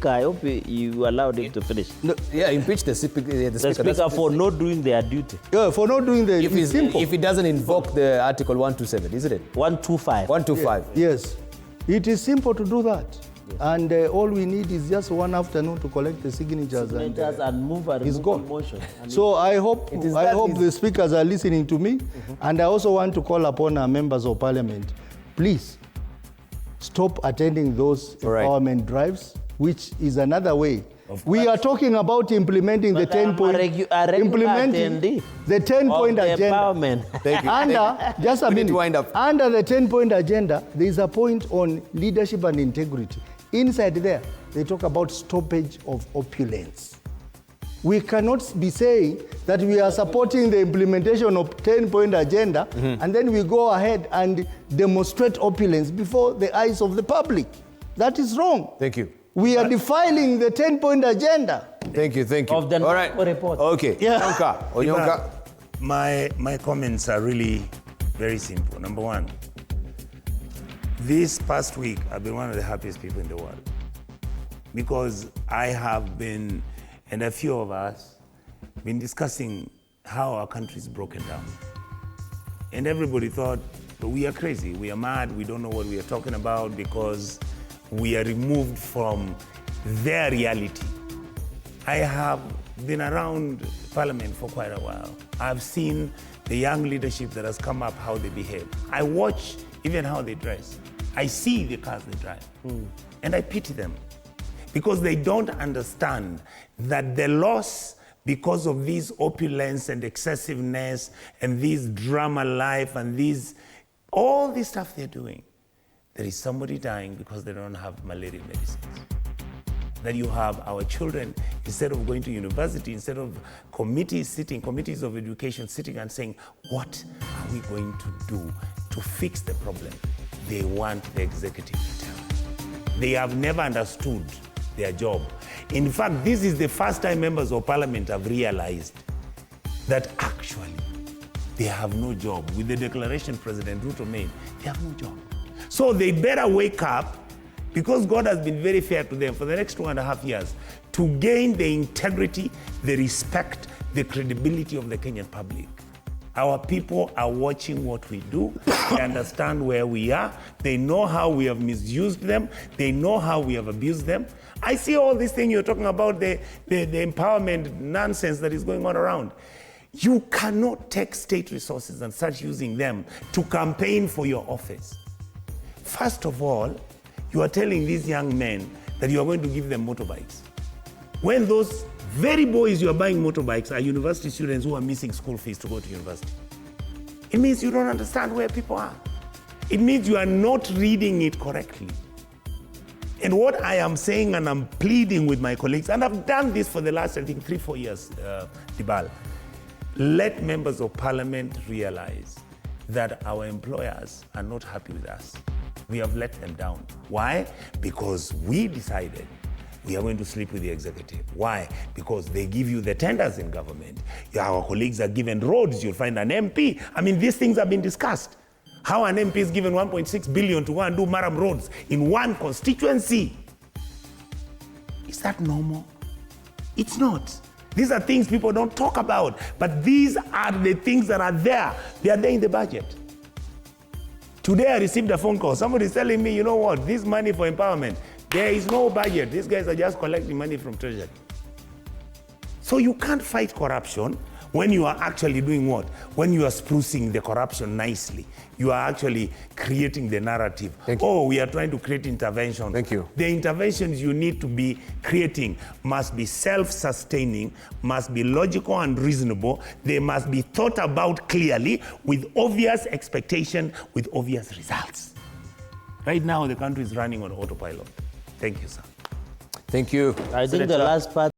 I hope you allowed him to finish. No, yeah, impeach the speaker. The speaker for not doing their duty. Yeah, for not doing the. It's simple. If it doesn't invoke the Article 127, isn't it? 125. 125. Yes, it is simple to do that. Yes. And all we need is just one afternoon to collect the signatures and move a motion. So I hope the speakers are listening to me, and I also want to call upon our members of parliament, please stop attending those empowerment drives, which is another way. We are talking about implementing the 10-point agenda. Just a minute. Under the 10-point agenda, there is a point on leadership and integrity. Inside there, they talk about stoppage of opulence. We cannot be saying that we are supporting the implementation of 10-point agenda, and then we go ahead and demonstrate opulence before the eyes of the public. That is wrong. Thank you. We are defiling the 10-point agenda. Thank you. Of the all right. report. Okay. Yeah. Onyonka. My comments are really very simple. Number one, this past week, I've been one of the happiest people in the world because I have been, and a few of us, been discussing how our country is broken down. And everybody thought, we are crazy, we are mad, we don't know what we are talking about because we are removed from their reality. I have been around Parliament for quite a while. I've seen the young leadership that has come up, how they behave. I watch even how they dress. I see the cars they drive. And I pity them because they don't understand that the loss because of this opulence and excessiveness and this drama life and all this stuff they're doing, there is somebody dying because they don't have malaria medicines. That you have our children, instead of going to university, instead of committees of education sitting and saying, what are we going to do to fix the problem? They want the executive to tell them. They have never understood their job. In fact, this is the first time members of parliament have realized that actually they have no job. With the declaration President Ruto made, they have no job. So they better wake up, because God has been very fair to them for the next 2.5 years, to gain the integrity, the respect, the credibility of the Kenyan public. Our people are watching what we do. They understand where we are. They know how we have misused them. They know how we have abused them. I see all this thing you're talking about, the empowerment nonsense that is going on around. You cannot take state resources and start using them to campaign for your office. First of all, you are telling these young men that you are going to give them motorbikes. When those very boys you are buying motorbikes are university students who are missing school fees to go to university. It means you don't understand where people are. It means you are not reading it correctly. And what I am saying, and I'm pleading with my colleagues, and I've done this for the last, I think, 3-4 years, Dibal, let members of parliament realize that our employers are not happy with us. We have let them down. Why? Because we decided we are going to sleep with the executive. Why? Because they give you the tenders in government. Our colleagues are given roads. You'll find an MP. I mean, these things have been discussed. How an MP is given 1.6 billion to go and do Murram Roads in one constituency. Is that normal? It's not. These are things people don't talk about, but these are the things that are there. They are there in the budget. Today I received a phone call. Somebody is telling me, you know what, this money for empowerment, there is no budget. These guys are just collecting money from treasury. So you can't fight corruption when you are actually doing what? When you are sprucing the corruption nicely. You are actually creating the narrative. Oh, we are trying to create interventions. Thank you. The interventions you need to be creating must be self-sustaining, must be logical and reasonable. They must be thought about clearly with obvious expectation, with obvious results. Right now, the country is running on autopilot. Thank you, sir. Thank you. I think the last part